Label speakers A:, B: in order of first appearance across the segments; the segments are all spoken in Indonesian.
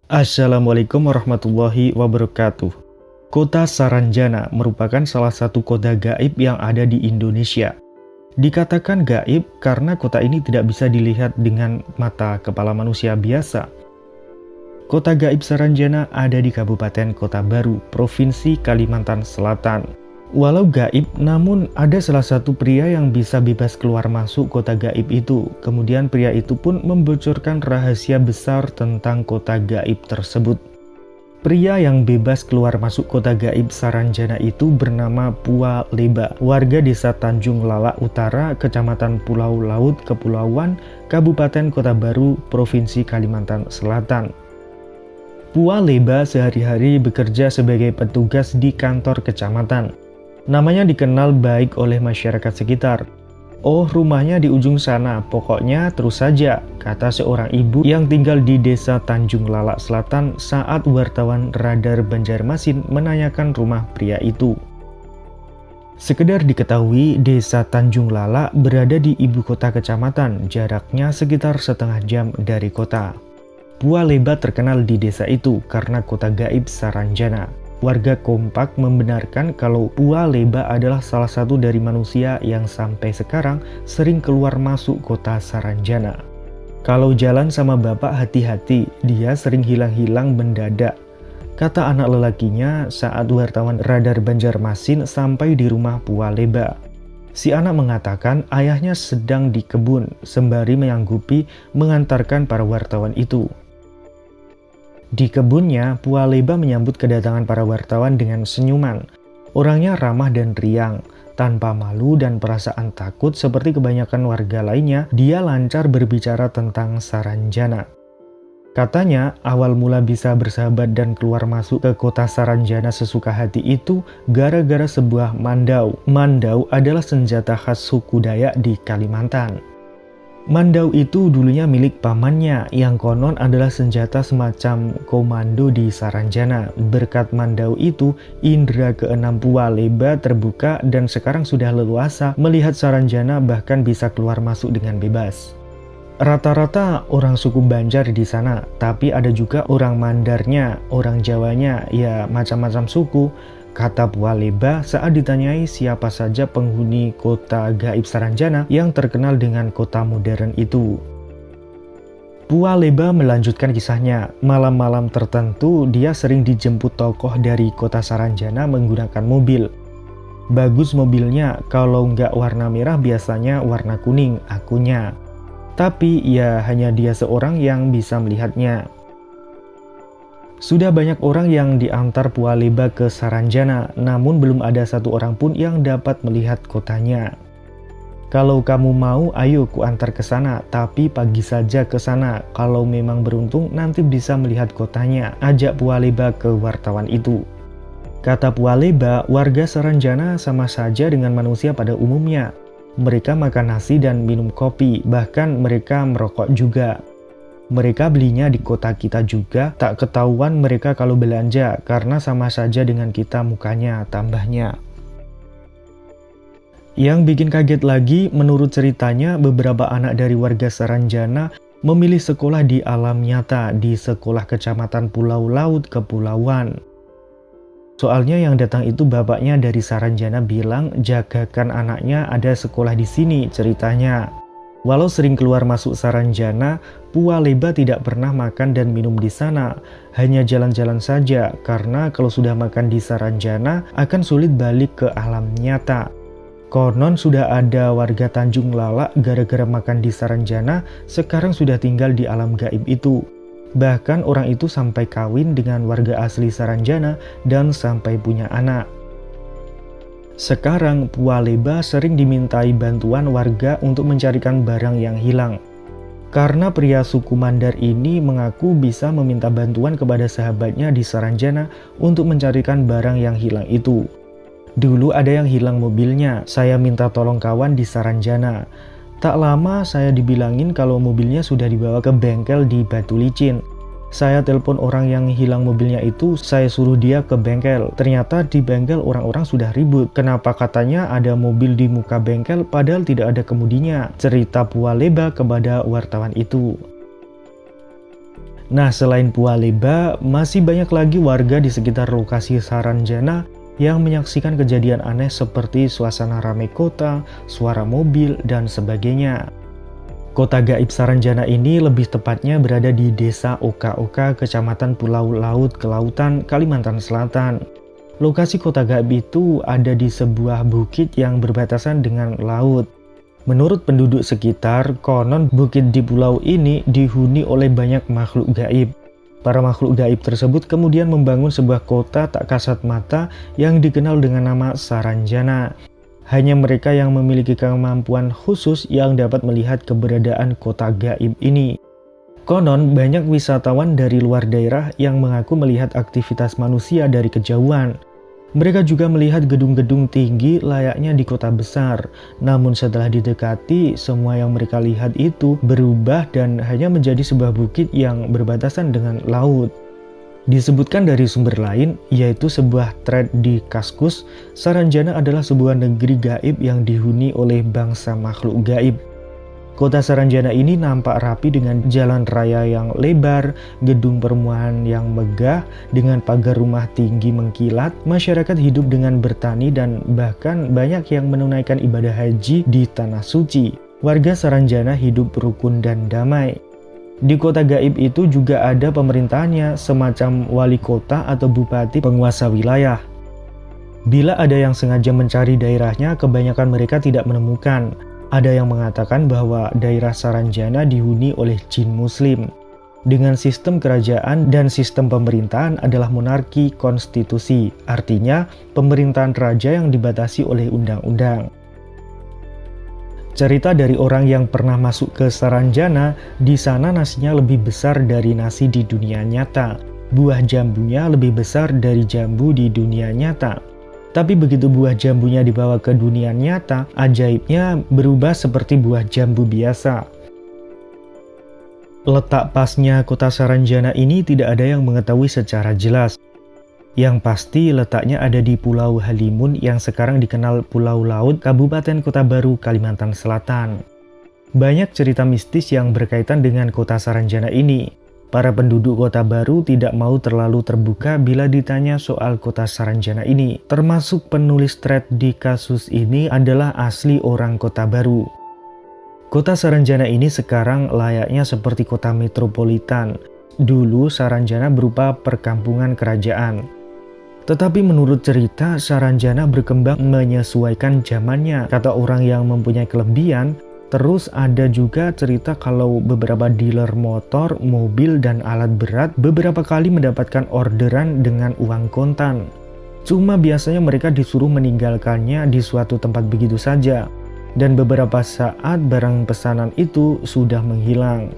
A: Assalamualaikum warahmatullahi wabarakatuh. Kota Saranjana merupakan salah satu kota gaib yang ada di Indonesia. Dikatakan gaib karena kota ini tidak bisa dilihat dengan mata kepala manusia biasa. Kota gaib Saranjana ada di Kabupaten Kota Baru, Provinsi Kalimantan Selatan. Walau gaib, namun ada salah satu pria yang bisa bebas keluar masuk kota gaib itu. Kemudian pria itu pun membocorkan rahasia besar tentang kota gaib tersebut. Pria yang bebas keluar masuk kota gaib Saranjana itu bernama Pua Leba, warga desa Tanjung Lalak Utara, Kecamatan Pulau Laut, Kepulauan, Kabupaten Kota Baru, Provinsi Kalimantan Selatan. Pua Leba sehari-hari bekerja sebagai petugas di kantor kecamatan. Namanya dikenal baik oleh masyarakat sekitar. "Oh, rumahnya di ujung sana, pokoknya terus saja," kata seorang ibu yang tinggal di desa Tanjung Lalak Selatan saat wartawan Radar Banjarmasin menanyakan rumah pria itu. Sekedar diketahui, desa Tanjung Lalak berada di ibu kota kecamatan, jaraknya sekitar setengah jam dari kota. Pua Leba terkenal di desa itu karena kota gaib Saranjana. Warga kompak membenarkan kalau Pua Leba adalah salah satu dari manusia yang sampai sekarang sering keluar masuk kota Saranjana. Kalau jalan sama bapak hati-hati, dia sering hilang-hilang mendadak, kata anak lelakinya saat wartawan Radar Banjarmasin sampai di rumah Pua Leba. Si anak mengatakan ayahnya sedang di kebun sembari menyanggupi mengantarkan para wartawan itu. Di kebunnya, Pua Leba menyambut kedatangan para wartawan dengan senyuman. Orangnya ramah dan riang, tanpa malu dan perasaan takut seperti kebanyakan warga lainnya. Dia lancar berbicara tentang Saranjana. Katanya, awal mula bisa bersahabat dan keluar masuk ke kota Saranjana sesuka hati itu gara-gara sebuah mandau. Mandau adalah senjata khas suku Dayak di Kalimantan. Mandau itu dulunya milik pamannya yang konon adalah senjata semacam komando di Saranjana. Berkat mandau itu, indera keenam Pua Leba terbuka dan sekarang sudah leluasa melihat Saranjana bahkan bisa keluar masuk dengan bebas. Rata-rata orang suku Banjar di sana, tapi ada juga orang Mandarnya, orang Jawanya, ya macam-macam suku, kata Pua Leba saat ditanyai siapa saja penghuni kota gaib Saranjana yang terkenal dengan kota modern itu. Pua Leba melanjutkan kisahnya. Malam-malam tertentu dia sering dijemput tokoh dari kota Saranjana menggunakan mobil. Bagus mobilnya, kalau nggak warna merah biasanya warna kuning, akunya. Tapi ya hanya dia seorang yang bisa melihatnya. Sudah banyak orang yang diantar Pua Leba ke Saranjana, namun belum ada satu orang pun yang dapat melihat kotanya. "Kalau kamu mau, ayo ku antar ke sana, tapi pagi saja ke sana. Kalau memang beruntung, nanti bisa melihat kotanya," ajak Pua Leba ke wartawan itu. Kata Pua Leba, warga Saranjana sama saja dengan manusia pada umumnya. Mereka makan nasi dan minum kopi, bahkan mereka merokok juga. Mereka belinya di kota kita juga, tak ketahuan mereka kalau belanja karena sama saja dengan kita mukanya, tambahnya. Yang bikin kaget lagi, menurut ceritanya beberapa anak dari warga Saranjana memilih sekolah di alam nyata di sekolah kecamatan Pulau Laut, Kepulauan. Soalnya yang datang itu bapaknya dari Saranjana bilang jagakan anaknya ada sekolah di sini, ceritanya. Walau sering keluar masuk Saranjana, Pua Leba tidak pernah makan dan minum di sana. Hanya jalan-jalan saja, karena kalau sudah makan di Saranjana akan sulit balik ke alam nyata. Konon sudah ada warga Tanjung Lalak gara-gara makan di Saranjana, sekarang sudah tinggal di alam gaib itu. Bahkan orang itu sampai kawin dengan warga asli Saranjana dan sampai punya anak. Sekarang Pua Leba sering dimintai bantuan warga untuk mencarikan barang yang hilang. Karena pria suku Mandar ini mengaku bisa meminta bantuan kepada sahabatnya di Saranjana untuk mencarikan barang yang hilang itu. "Dulu ada yang hilang mobilnya, saya minta tolong kawan di Saranjana. Tak lama saya dibilangin kalau mobilnya sudah dibawa ke bengkel di Batu Licin. Saya telepon orang yang hilang mobilnya itu, saya suruh dia ke bengkel. Ternyata di bengkel orang-orang sudah ribut. Kenapa katanya ada mobil di muka bengkel padahal tidak ada kemudinya?" cerita Pua Leba kepada wartawan itu. Nah, selain Pualeba, masih banyak lagi warga di sekitar lokasi Saranjana yang menyaksikan kejadian aneh seperti suasana ramai kota, suara mobil, dan sebagainya. Kota gaib Saranjana ini lebih tepatnya berada di Desa Oka-Oka, Kecamatan Pulau Laut, Kelautan, Kalimantan Selatan. Lokasi kota gaib itu ada di sebuah bukit yang berbatasan dengan laut. Menurut penduduk sekitar, konon bukit di pulau ini dihuni oleh banyak makhluk gaib. Para makhluk gaib tersebut kemudian membangun sebuah kota tak kasat mata yang dikenal dengan nama Saranjana. Hanya mereka yang memiliki kemampuan khusus yang dapat melihat keberadaan kota gaib ini. Konon banyak wisatawan dari luar daerah yang mengaku melihat aktivitas manusia dari kejauhan. Mereka juga melihat gedung-gedung tinggi layaknya di kota besar. Namun setelah didekati, semua yang mereka lihat itu berubah dan hanya menjadi sebuah bukit yang berbatasan dengan laut. Disebutkan dari sumber lain, yaitu sebuah thread di Kaskus, Saranjana adalah sebuah negeri gaib yang dihuni oleh bangsa makhluk gaib. Kota Saranjana ini nampak rapi dengan jalan raya yang lebar, gedung perumahan yang megah, dengan pagar rumah tinggi mengkilat, masyarakat hidup dengan bertani dan bahkan banyak yang menunaikan ibadah haji di Tanah Suci. Warga Saranjana hidup rukun dan damai. Di kota gaib itu juga ada pemerintahannya, semacam wali kota atau bupati penguasa wilayah. Bila ada yang sengaja mencari daerahnya, kebanyakan mereka tidak menemukan. Ada yang mengatakan bahwa daerah Saranjana dihuni oleh jin muslim. Dengan sistem kerajaan dan sistem pemerintahan adalah monarki konstitusi, artinya pemerintahan raja yang dibatasi oleh undang-undang. Cerita dari orang yang pernah masuk ke Saranjana, di sana nasinya lebih besar dari nasi di dunia nyata. Buah jambunya lebih besar dari jambu di dunia nyata. Tapi begitu buah jambunya dibawa ke dunia nyata, ajaibnya berubah seperti buah jambu biasa. Letak pasnya kota Saranjana ini tidak ada yang mengetahui secara jelas. Yang pasti letaknya ada di Pulau Halimun yang sekarang dikenal Pulau Laut, Kabupaten Kota Baru, Kalimantan Selatan. Banyak cerita mistis yang berkaitan dengan kota Saranjana ini. Para penduduk Kota Baru tidak mau terlalu terbuka bila ditanya soal kota Saranjana ini. Termasuk penulis thread di kasus ini adalah asli orang Kota Baru. Kota Saranjana ini sekarang layaknya seperti kota metropolitan. Dulu Saranjana berupa perkampungan kerajaan. Tetapi menurut cerita, Saranjana berkembang menyesuaikan zamannya, kata orang yang mempunyai kelebihan. Terus ada juga cerita kalau beberapa dealer motor, mobil, dan alat berat beberapa kali mendapatkan orderan dengan uang kontan. Cuma biasanya mereka disuruh meninggalkannya di suatu tempat begitu saja. Dan beberapa saat barang pesanan itu sudah menghilang.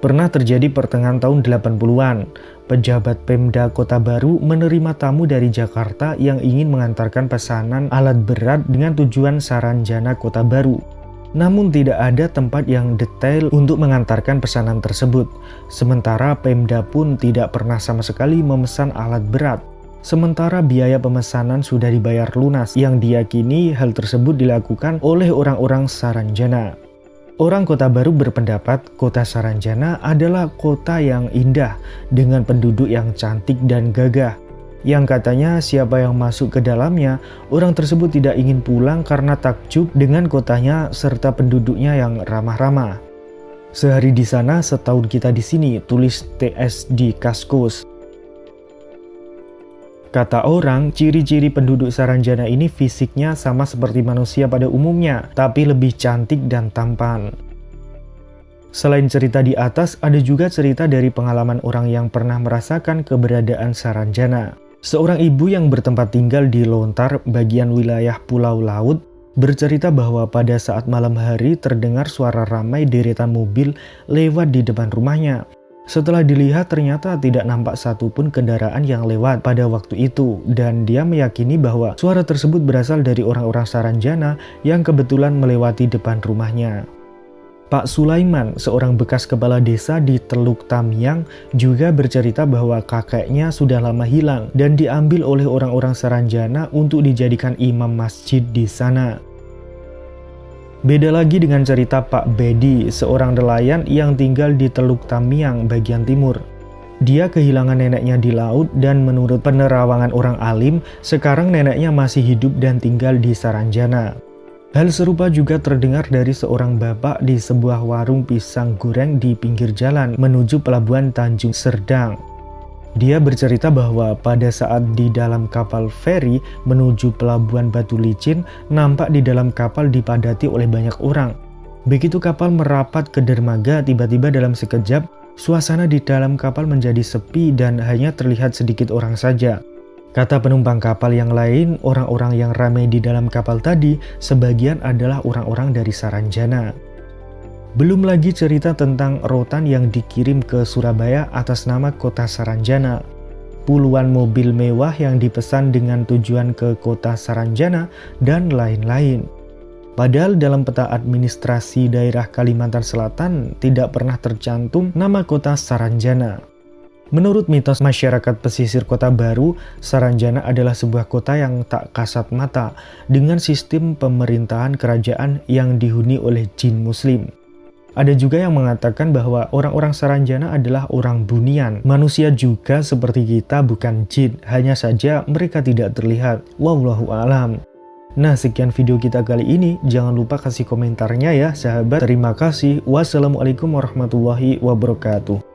A: Pernah terjadi pertengahan tahun 80-an. Pejabat Pemda Kota Baru menerima tamu dari Jakarta yang ingin mengantarkan pesanan alat berat dengan tujuan Saranjana Kota Baru. Namun tidak ada tempat yang detail untuk mengantarkan pesanan tersebut. Sementara Pemda pun tidak pernah sama sekali memesan alat berat. Sementara biaya pemesanan sudah dibayar lunas, yang diyakini hal tersebut dilakukan oleh orang-orang Saranjana. Orang Kota Baru berpendapat kota Saranjana adalah kota yang indah dengan penduduk yang cantik dan gagah. Yang katanya siapa yang masuk ke dalamnya, orang tersebut tidak ingin pulang karena takjub dengan kotanya serta penduduknya yang ramah-ramah. Sehari di sana, setahun kita di sini, tulis TS di Kaskus. Kata orang, ciri-ciri penduduk Saranjana ini fisiknya sama seperti manusia pada umumnya, tapi lebih cantik dan tampan. Selain cerita di atas, ada juga cerita dari pengalaman orang yang pernah merasakan keberadaan Saranjana. Seorang ibu yang bertempat tinggal di Lontar, bagian wilayah Pulau Laut, bercerita bahwa pada saat malam hari terdengar suara ramai deretan mobil lewat di depan rumahnya. Setelah dilihat ternyata tidak nampak satupun kendaraan yang lewat pada waktu itu, dan dia meyakini bahwa suara tersebut berasal dari orang-orang Saranjana yang kebetulan melewati depan rumahnya. Pak Sulaiman, seorang bekas kepala desa di Teluk Tamiang, juga bercerita bahwa kakeknya sudah lama hilang dan diambil oleh orang-orang Saranjana untuk dijadikan imam masjid di sana. Beda lagi dengan cerita Pak Bedi, seorang nelayan yang tinggal di Teluk Tamiang bagian timur. Dia kehilangan neneknya di laut dan menurut penerawangan orang alim, sekarang neneknya masih hidup dan tinggal di Saranjana. Hal serupa juga terdengar dari seorang bapak di sebuah warung pisang goreng di pinggir jalan menuju pelabuhan Tanjung Serdang. Dia bercerita bahwa pada saat di dalam kapal feri menuju pelabuhan Batu Licin, nampak di dalam kapal dipadati oleh banyak orang. Begitu kapal merapat ke dermaga, tiba-tiba dalam sekejap, suasana di dalam kapal menjadi sepi dan hanya terlihat sedikit orang saja. Kata penumpang kapal yang lain, orang-orang yang ramai di dalam kapal tadi, sebagian adalah orang-orang dari Saranjana. Belum lagi cerita tentang rotan yang dikirim ke Surabaya atas nama kota Saranjana. Puluhan mobil mewah yang dipesan dengan tujuan ke kota Saranjana dan lain-lain. Padahal dalam peta administrasi daerah Kalimantan Selatan tidak pernah tercantum nama kota Saranjana. Menurut mitos masyarakat pesisir Kota Baru, Saranjana adalah sebuah kota yang tak kasat mata dengan sistem pemerintahan kerajaan yang dihuni oleh jin muslim. Ada juga yang mengatakan bahwa orang-orang Saranjana adalah orang bunian. Manusia juga seperti kita, bukan jin. Hanya saja mereka tidak terlihat. Wallahu a'lam. Nah, sekian video kita kali ini. Jangan lupa kasih komentarnya ya sahabat. Terima kasih. Wassalamualaikum warahmatullahi wabarakatuh.